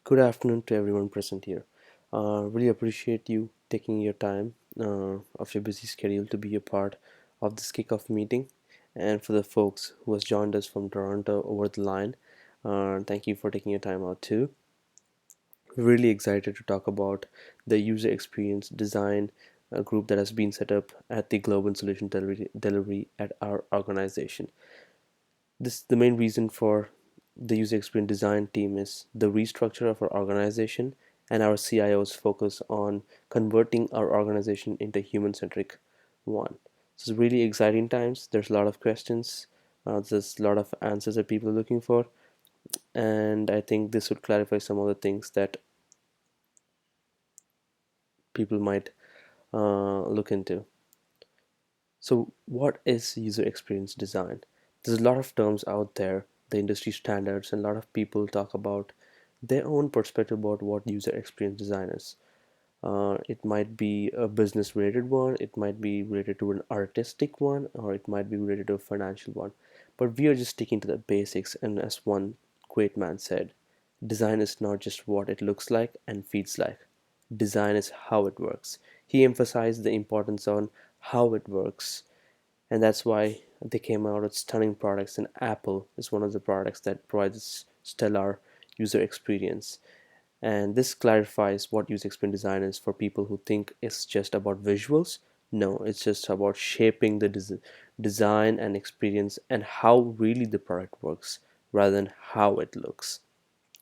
Good afternoon to everyone present here. Really appreciate you taking your time of your busy schedule to be a part of this kickoff meeting. And for the folks who has joined us from Toronto over the line, thank you for taking your time out too. Really excited to talk about the user experience design group that has been set up at the Global Solution Delivery at our organization. This the main reason for the user experience design team is the restructure of our organization and our CIO's focus on converting our organization into human-centric one. So it's really exciting times. There's a lot of questions. There's a lot of answers that people are looking for, and I think this would clarify some of the things that people might look into. So, what is user experience design? There's a lot of terms out there, the industry standards, and a lot of people talk about their own perspective about what user experience design is. It might be a business related one, it might be related to an artistic one, or it might be related to a financial one. But we are just sticking to the basics, and as one great man said, design is not just what it looks like and feels like, design is how it works. He emphasized the importance on how it works, and that's why they came out with stunning products, and Apple is one of the products that provides stellar user experience. And this clarifies what user experience design is for people who think it's just about visuals. No, it's just about shaping the design and experience and how really the product works rather than how it looks.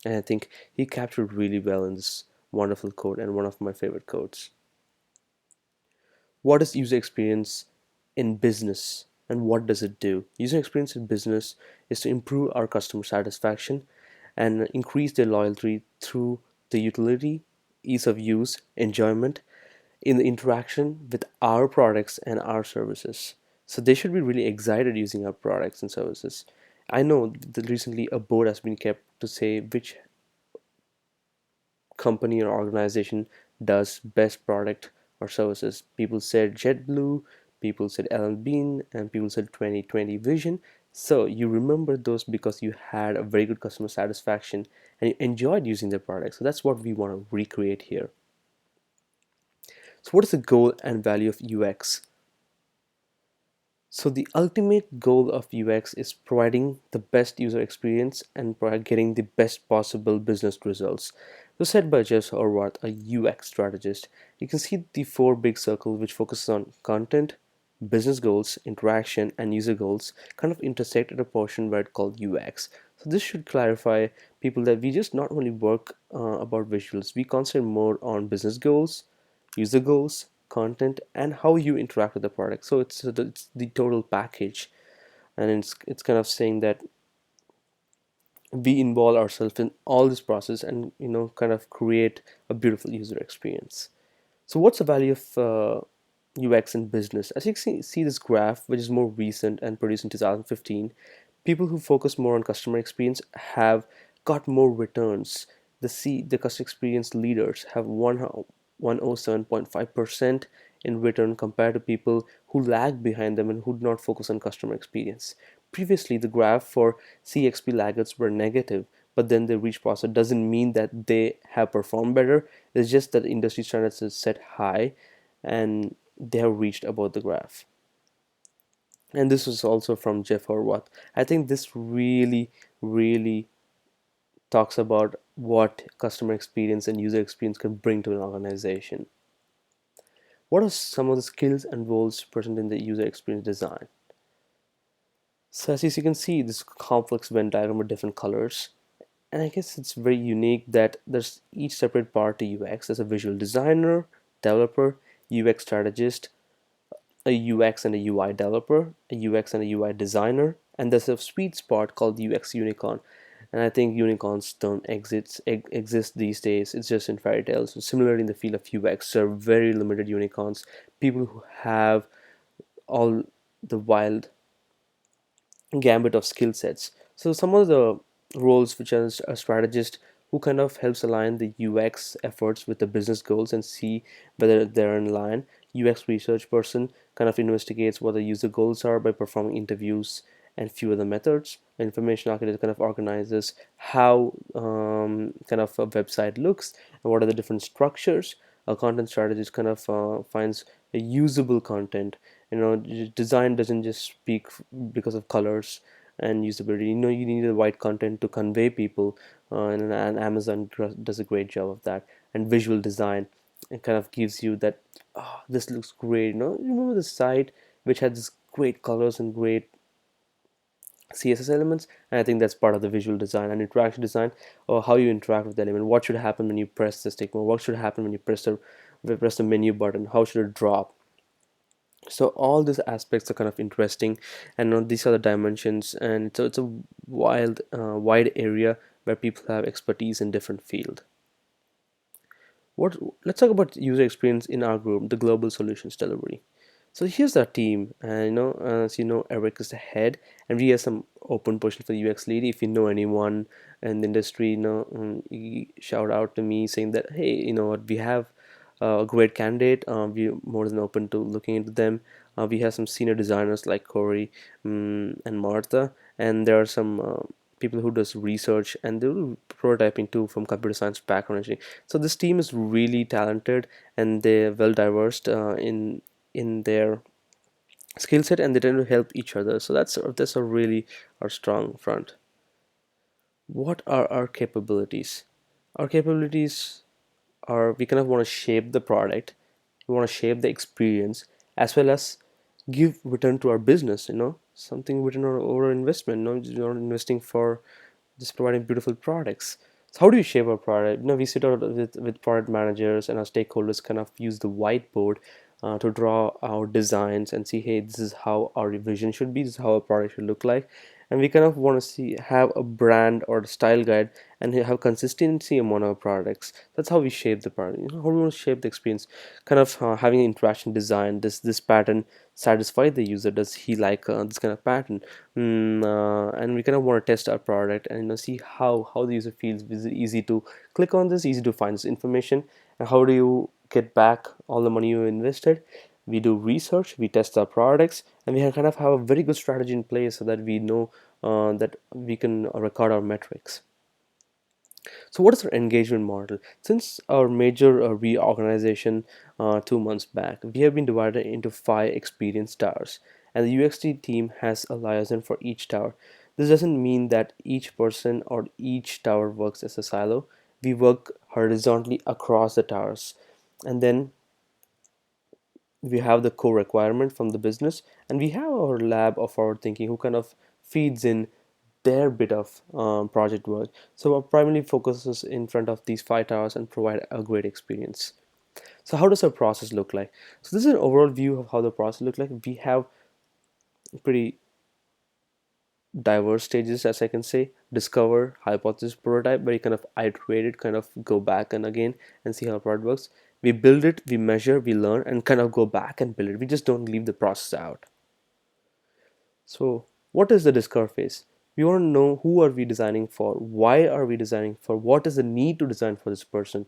And I think he captured really well in this wonderful quote and one of my favorite quotes. What is user experience in business and what does it do? User experience in business is to improve our customer satisfaction and increase their loyalty through the utility, ease of use, enjoyment in the interaction with our products and our services. So they should be really excited using our products and services. I know that recently a board has been kept to say which company or organization does best product or services. People said JetBlue, people said Alan Bean, and people said 2020 Vision. So you remember those because you had a very good customer satisfaction and you enjoyed using their products. So that's what we want to recreate here. So what is the goal and value of UX? So the ultimate goal of UX is providing the best user experience and getting the best possible business results. So said by Jeff Horwath, a UX strategist, you can see the four big circles which focuses on content, business goals, interaction, and user goals kind of intersect at a portion where it's called UX. So this should clarify people that we just not only work about visuals, we concentrate more on business goals, user goals, content, and how you interact with the product. So it's the total package, and it's kind of saying that we involve ourselves in all this process and kind of create a beautiful user experience. So what's the value of UX in business? As you can see this graph, which is more recent and produced in 2015, people who focus more on customer experience have got more returns. The customer experience leaders have 107.5% in return compared to people who lag behind them and who do not focus on customer experience. Previously, the graph for CXP laggards were negative, but then they reach positive. Doesn't mean that they have performed better. It's just that the industry standards is set high and they have reached above the graph. And this was also from Jeff Horwath. I think this really talks about what customer experience and user experience can bring to an organization. What are some of the skills and roles present in the user experience design? So as you can see, this complex Venn diagram with different colors. And I guess it's very unique that there's each separate part to UX. There's a visual designer, developer, UX strategist, a UX and a UI developer, a UX and a UI designer, and there's a sweet spot called UX unicorn. And I think unicorns don't exist these days. It's just in fairy tales. So similarly, in the field of UX, there are very limited unicorns. People who have all the wild gambit of skill sets. So some of the roles which are a strategist who kind of helps align the UX efforts with the business goals and see whether they're in line. UX research person kind of investigates what the user goals are by performing interviews and few other methods. Information architect kind of organizes how kind of a website looks and what are the different structures. A content strategist kind of finds a usable content. Design doesn't just speak because of colors and usability. You need the right content to convey people, and Amazon does a great job of that. And visual design, it kind of gives you that, oh, this looks great. You remember the site which had this great colors and great CSS elements, and I think that's part of the visual design and interaction design, or how you interact with the element. What should happen when you press the stick? What should happen when you press the menu button? How should it drop? So all these aspects are kind of interesting, and these are the dimensions, and so it's a wide area where people have expertise in different field. what Let's talk about user experience in our group, the global solutions delivery. So here's our team, and as you know, Eric is the head, and we have some open position for the UX lead. If you know anyone in the industry, you shout out to me saying that, hey, you know what, we have a great candidate. We're more than open to looking into them. We have some senior designers like Corey, and Martha, and there are some people who does research, and they do prototyping too from computer science background engineering. So this team is really talented, and they're well diverse in their skill set, and they tend to help each other. So that's a really our strong front. What are our capabilities? Our capabilities are, we kind of want to shape the product, we want to shape the experience, as well as give return to our business. Something return over investment. You're not investing for just providing beautiful products. So how do you shape our product? We sit out with product managers and our stakeholders, kind of use the whiteboard to draw our designs and see, hey, this is how our vision should be, this is how our product should look like. And we kind of want to have a brand or a style guide, and have consistency among our products. That's how we shape the product. How we want to shape the experience, kind of having interaction design. This pattern satisfy the user? Does he like this kind of pattern? And we kind of want to test our product, and see how the user feels. Is it easy to click on this, easy to find this information, and how do you get back all the money you invested? We do research, we test our products, and we kind of have a very good strategy in place, so that we know that we can record our metrics. So what is our engagement model? Since our major reorganization 2 months back, we have been divided into 5 experience towers, and the UXT team has a liaison for each tower. This doesn't mean that each person or each tower works as a silo. We work horizontally across the towers, and then we have the core requirement from the business, and we have our lab of forward thinking who kind of feeds in their bit of project work. So our primarily focuses in front of these 5 towers and provide a great experience. So how does our process look like? So this is an overall view of how the process looks like. We have pretty diverse stages, as I can say: discover, hypothesis, prototype, where you kind of iterate it, kind of go back and again and see how the product works. We build it, we measure, we learn, and kind of go back and build it. We just don't leave the process out. So what is the discover phase? We want to know, who are we designing for, why are we designing for, what is the need to design for this person.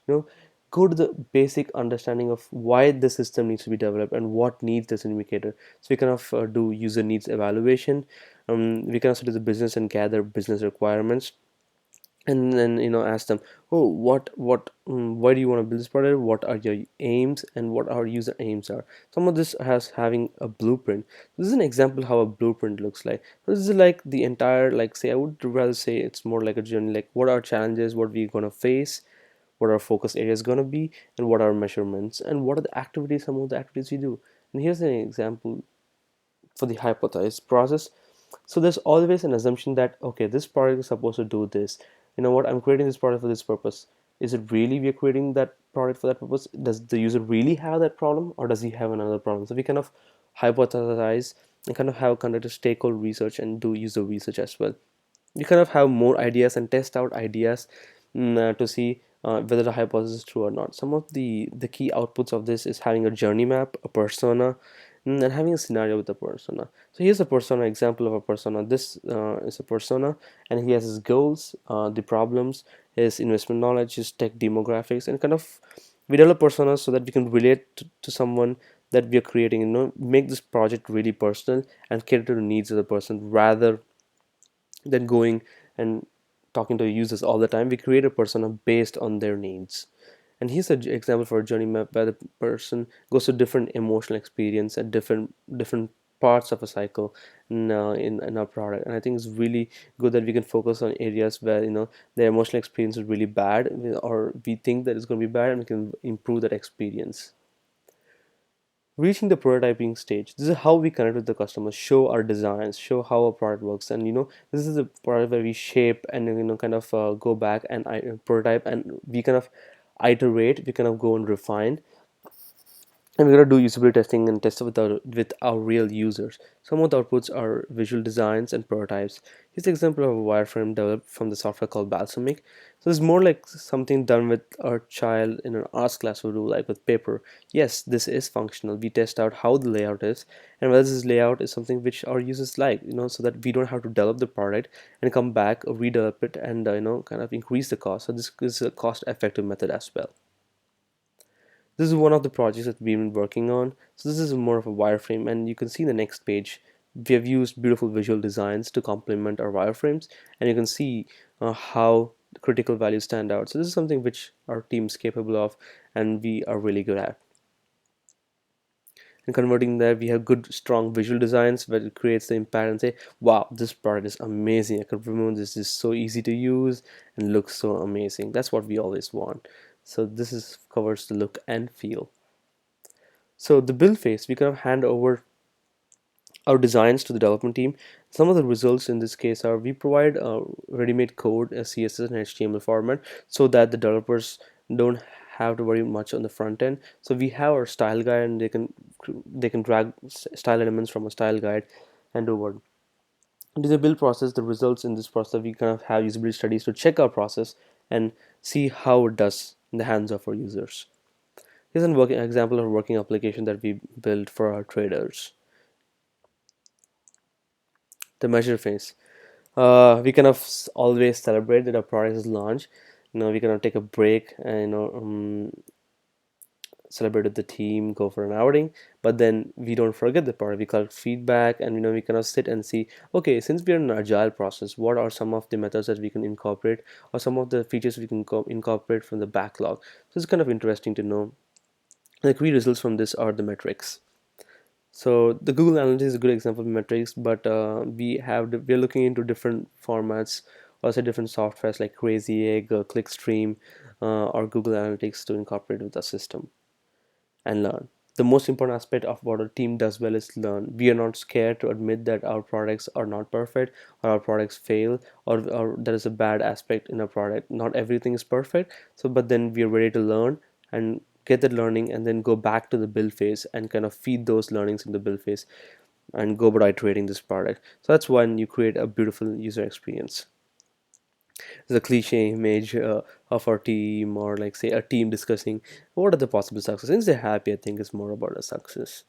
you know Go to the basic understanding of why the system needs to be developed and what needs this indicator. So we kind of do user needs evaluation. We can also do the business and gather business requirements, and then ask them, oh, why do you want to build this product, what are your aims, and what our user aims are. Some of this has having a blueprint. This is an example how a blueprint looks like. So this is like the entire, like, say, I would rather say it's more like a journey, like what are challenges, what we're going to face, what our focus area is going to be, and what are measurements, and what are the activities, some of the activities we do. And here's an example for the hypothesis process. So there's always an assumption that, okay, this product is supposed to do this. I'm creating this product for this purpose. Is it really we are creating that product for that purpose? Does the user really have that problem, or does he have another problem? So we kind of hypothesize and kind of have conducted stakeholder research and do user research as well. You kind of have more ideas and test out ideas, to see whether the hypothesis is true or not. Some of the key outputs of this is having a journey map, a persona, and having a scenario with a persona. So here's a persona example of a persona. This is a persona, and he has his goals, the problems, his investment knowledge, his tech demographics, and kind of we develop personas so that we can relate to someone that we are creating, make this project really personal and cater to the needs of the person rather than going and talking to users all the time. We create a persona based on their needs. And here's an example for a journey map where the person goes to different emotional experience at different parts of a cycle in our product. And I think it's really good that we can focus on areas where their emotional experience is really bad, or we think that it's going to be bad, and we can improve that experience. Reaching the prototyping stage, this is how we connect with the customers, show our designs, show how our product works. And this is a product where we shape and kind of go back and prototype, and we kind of iterate, we kind of go and refine, and we're going to do usability testing and test it with our real users. Some of the outputs are visual designs and prototypes. Here's an example of a wireframe developed from the software called Balsamiq. So it's more like something done with our child in an arts class would do, like with paper. Yes, this is functional. We test out how the layout is and whether this layout is something which our users like, so that we don't have to develop the product and come back or redevelop it and kind of increase the cost. So this is a cost-effective method as well. This is one of the projects that we've been working on. So this is more of a wireframe, and you can see the next page. We have used beautiful visual designs to complement our wireframes, and you can see how critical values stand out. So this is something which our team is capable of, and we are really good at. And converting there, we have good, strong visual designs where it creates the impact and say, wow, this product is amazing. I can remember this is so easy to use and looks so amazing. That's what we always want. So this is covers the look and feel. So the build phase, we kind of hand over our designs to the development team. Some of the results in this case are we provide ready-made code, CSS and HTML format, so that the developers don't have to worry much on the front end. So we have our style guide, and they can drag style elements from a style guide and over. Into the build process, the results in this process, we kind of have usability studies to check our process and see how it does in the hands of our users. Here's an working example of a working application that we built for our traders. The measure phase. We kind of always celebrate that our product is launched. We kind of take a break and celebrate with the team, go for an outing, but then we don't forget the product. We collect feedback, and we kind of sit and see, okay, since we're in an agile process, what are some of the methods that we can incorporate, or some of the features we can incorporate from the backlog. So it's kind of interesting to know. The key results from this are the metrics. So the Google Analytics is a good example of metrics, but we're looking into different formats, also different softwares like Crazy Egg, Clickstream, or Google Analytics to incorporate with the system and learn. The most important aspect of what a team does well is learn. We are not scared to admit that our products are not perfect, or our products fail, or there is a bad aspect in a product. Not everything is perfect. So, but then we are ready to learn and get that learning, and then go back to the build phase and kind of feed those learnings in the build phase and go about iterating this product. So that's when you create a beautiful user experience. The cliche image of our team, or like say a team discussing what are the possible successes. Since they're happy, I think it's more about a success.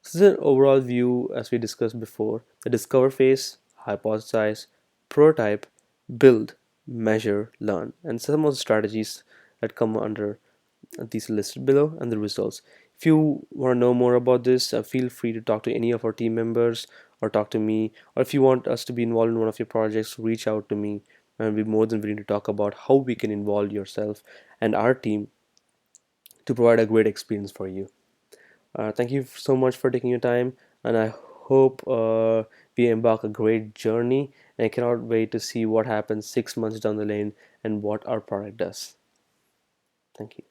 So this is an overall view as we discussed before: the discover phase, hypothesize, prototype, build, measure, learn, and some of the strategies that come under these listed below, and the results. If you want to know more about this, feel free to talk to any of our team members or talk to me. Or if you want us to be involved in one of your projects, reach out to me, and we're more than willing to talk about how we can involve yourself and our team to provide a great experience for you. Thank you so much for taking your time, and I hope we embark a great journey. And I cannot wait to see what happens 6 months down the lane and what our product does. Thank you.